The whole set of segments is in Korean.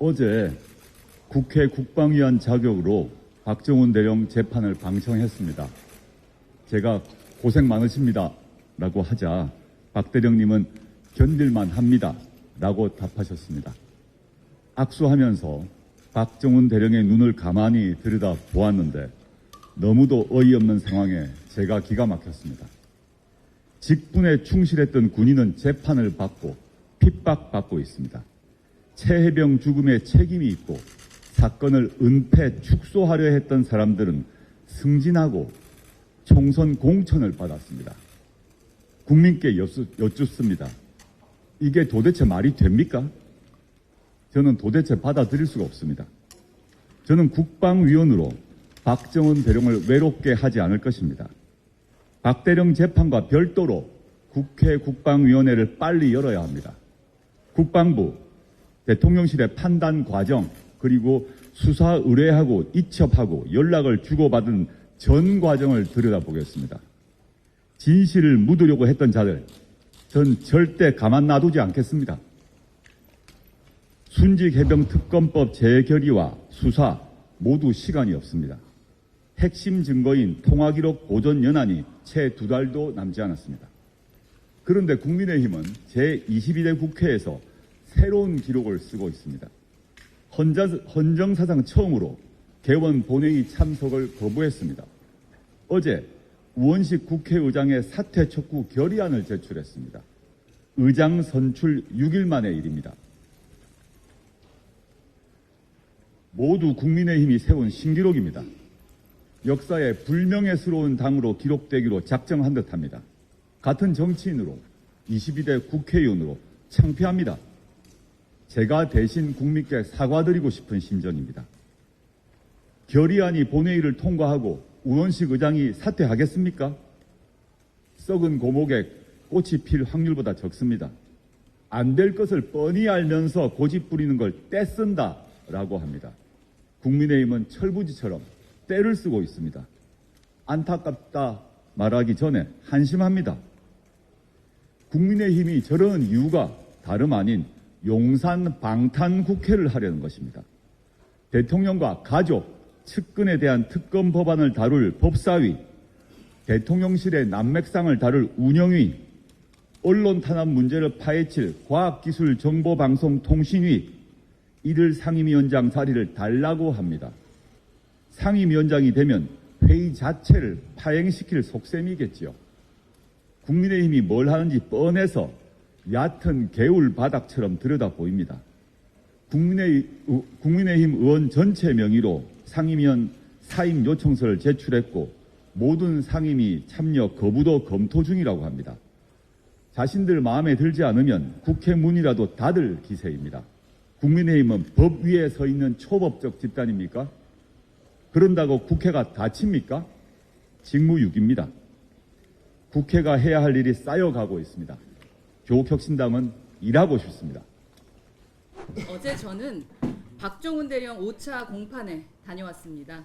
어제 국회 국방위원 자격으로 박정훈 대령 재판을 방청했습니다. 제가 고생 많으십니다 라고 하자 박 대령님은 견딜만 합니다 라고 답하셨습니다. 악수하면서 박정훈 대령의 눈을 가만히 들여다 보았는데 너무도 어이없는 상황에 제가 기가 막혔습니다. 직분에 충실했던 군인은 재판을 받고 핍박받고 있습니다. 최해병 죽음에 책임이 있고 사건을 은폐 축소하려 했던 사람들은 승진하고 총선 공천을 받았습니다. 국민께 여쭙습니다. 이게 도대체 말이 됩니까? 저는 도대체 받아들일 수가 없습니다. 저는 국방위원으로 박정훈 대령을 외롭게 하지 않을 것입니다. 박 대령 재판과 별도로 국회 국방위원회를 빨리 열어야 합니다. 국방부, 대통령실의 판단 과정, 그리고 수사 의뢰하고 이첩하고 연락을 주고받은 전 과정을 들여다보겠습니다. 진실을 묻으려고 했던 자들, 전 절대 가만 놔두지 않겠습니다. 순직해병특검법 재결의와 수사 모두 시간이 없습니다. 핵심 증거인 통화기록 보존 연한이 채 2달도 남지 않았습니다. 그런데 국민의힘은 제22대 국회에서 새로운 기록을 쓰고 있습니다. 헌정사상 처음으로 개원 본회의 참석을 거부했습니다. 어제 우원식 국회의장의 사퇴 촉구 결의안을 제출했습니다. 의장 선출 6일 만의 일입니다. 모두 국민의힘이 세운 신기록입니다. 역사에 불명예스러운 당으로 기록되기로 작정한 듯합니다. 같은 정치인으로 22대 국회의원으로 창피합니다. 제가 대신 국민께 사과드리고 싶은 심정입니다. 결의안이 본회의를 통과하고 우원식 의장이 사퇴하겠습니까? 썩은 고목에 꽃이 필 확률보다 적습니다. 안 될 것을 뻔히 알면서 고집 부리는 걸 떼쓴다라고 합니다. 국민의힘은 철부지처럼 떼를 쓰고 있습니다. 안타깝다 말하기 전에 한심합니다. 국민의힘이 저러는 이유가 다름 아닌 용산 방탄 국회를 하려는 것입니다. 대통령과 가족, 측근에 대한 특검 법안을 다룰 법사위, 대통령실의 난맥상을 다룰 운영위, 언론 탄압 문제를 파헤칠 과학기술정보방송통신위, 이들 상임위원장 자리를 달라고 합니다. 상임위원장이 되면 회의 자체를 파행시킬 속셈이겠지요. 국민의힘이 뭘 하는지 뻔해서 얕은 개울 바닥처럼 들여다 보입니다. 국민의힘 의원 전체 명의로 상임위원 사임 요청서를 제출했고 모든 상임위 참여 거부도 검토 중이라고 합니다. 자신들 마음에 들지 않으면 국회 문이라도 닫을 기세입니다. 국민의힘은 법 위에 서 있는 초법적 집단입니까? 그런다고 국회가 다칩니까? 직무유기입니다. 국회가 해야 할 일이 쌓여가고 있습니다. 교국혁신당은 일하고 싶습니다. 어제 저는 박정훈 대령 5차 공판에 다녀왔습니다.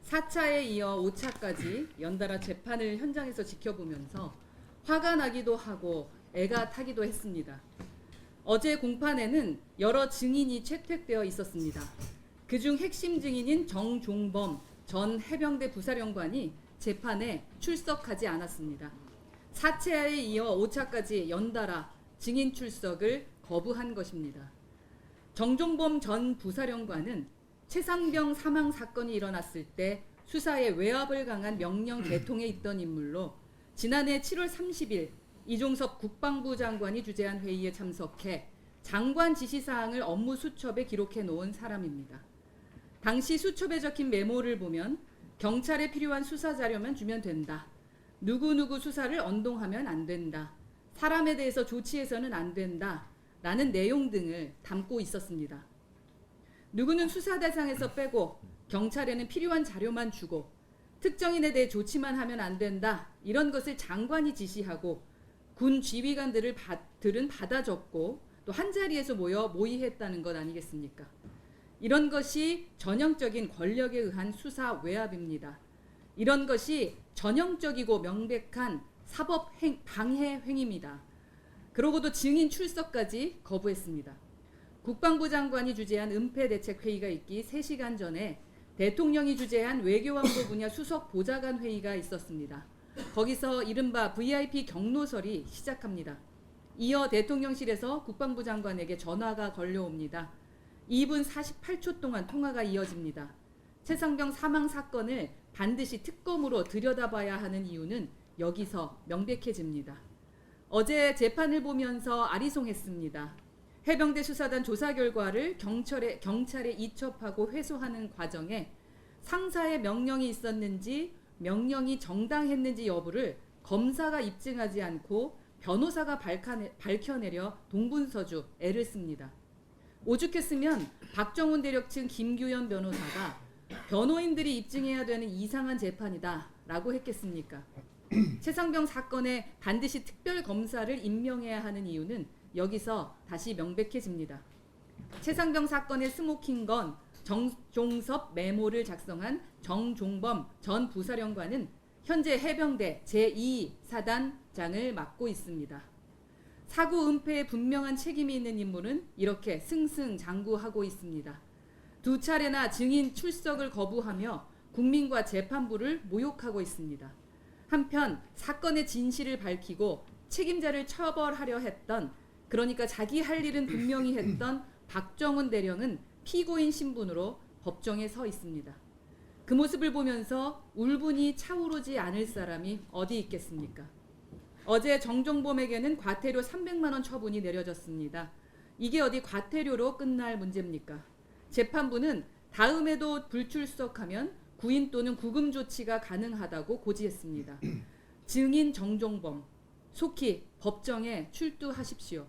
4차에 이어 5차까지 연달아 재판을 현장에서 지켜보면서 화가 나기도 하고 애가 타기도 했습니다. 어제 공판에는 여러 증인이 채택되어 있었습니다. 그중 핵심 증인인 정종범 전 해병대 부사령관이 재판에 출석하지 않았습니다. 4차에 이어 5차까지 연달아 증인 출석을 거부한 것입니다. 정종범 전 부사령관은 최상병 사망 사건이 일어났을 때 수사에 외압을 강한 명령 계통에 있던 인물로 지난해 7월 30일 이종섭 국방부 장관이 주재한 회의에 참석해 장관 지시사항을 업무 수첩에 기록해 놓은 사람입니다. 당시 수첩에 적힌 메모를 보면 경찰에 필요한 수사 자료만 주면 된다. 누구누구 수사를 언동하면 안 된다. 사람에 대해서 조치해서는 안 된다. 라는 내용 등을 담고 있었습니다. 누구는 수사 대상에서 빼고 경찰에는 필요한 자료만 주고 특정인에 대해 조치만 하면 안 된다. 이런 것을 장관이 지시하고 군 지휘관들은 받아 적고 또 한자리에서 모여 모의했다는 것 아니겠습니까? 이런 것이 전형적인 권력에 의한 수사 외압입니다. 이런 것이 전형적이고 명백한 사법 방해 행위입니다. 그러고도 증인 출석까지 거부했습니다. 국방부 장관이 주재한 은폐대책회의가 있기 3시간 전에 대통령이 주재한 외교안보 분야 수석 보좌관 회의가 있었습니다. 거기서 이른바 VIP 경로설이 시작합니다. 이어 대통령실에서 국방부 장관에게 전화가 걸려옵니다. 2분 48초 동안 통화가 이어집니다. 최상병 사망 사건을 반드시 특검으로 들여다봐야 하는 이유는 여기서 명백해집니다. 어제 재판을 보면서 아리송했습니다. 해병대 수사단 조사 결과를 경찰에 이첩하고 회수하는 과정에 상사의 명령이 있었는지 명령이 정당했는지 여부를 검사가 입증하지 않고 변호사가 밝혀내려 동분서주 애를 씁니다. 오죽했으면 박정훈 대령 측 김규현 변호사가 변호인들이 입증해야 되는 이상한 재판이다 라고 했겠습니까? 최상병 사건에 반드시 특별검사를 임명해야 하는 이유는 여기서 다시 명백해집니다. 최상병 사건의 스모킹건 정종섭 메모를 작성한 정종범 전 부사령관은 현재 해병대 제2사단장을 맡고 있습니다. 사고 은폐에 분명한 책임이 있는 인물은 이렇게 승승장구하고 있습니다. 2차례나 증인 출석을 거부하며 국민과 재판부를 모욕하고 있습니다. 한편 사건의 진실을 밝히고 책임자를 처벌하려 했던, 그러니까 자기 할 일은 분명히 했던 박정훈 대령은 피고인 신분으로 법정에 서 있습니다. 그 모습을 보면서 울분이 차오르지 않을 사람이 어디 있겠습니까? 어제 정종범에게는 과태료 300만 원 처분이 내려졌습니다. 이게 어디 과태료로 끝날 문제입니까? 재판부는 다음에도 불출석하면 구인 또는 구금 조치가 가능하다고 고지했습니다. 증인 정종범, 속히 법정에 출두하십시오.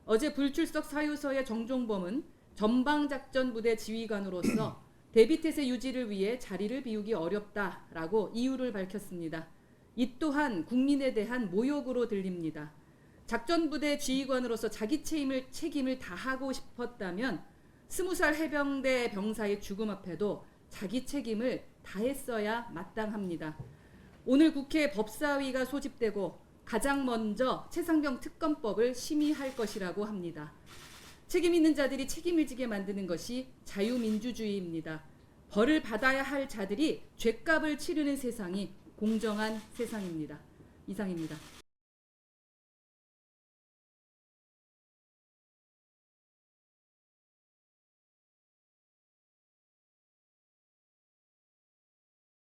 어제 불출석 사유서의 정종범은 전방작전부대 지휘관으로서 대비태세 유지를 위해 자리를 비우기 어렵다라고 이유를 밝혔습니다. 이 또한 국민에 대한 모욕으로 들립니다. 작전부대 지휘관으로서 자기 책임을 다하고 싶었다면 20살 해병대 병사의 죽음 앞에도 자기 책임을 다했어야 마땅합니다. 오늘 국회 법사위가 소집되고 가장 먼저 최상병 특검법을 심의할 것이라고 합니다. 책임 있는 자들이 책임을 지게 만드는 것이 자유민주주의입니다. 벌을 받아야 할 자들이 죗값을 치르는 세상이 공정한 세상입니다. 이상입니다.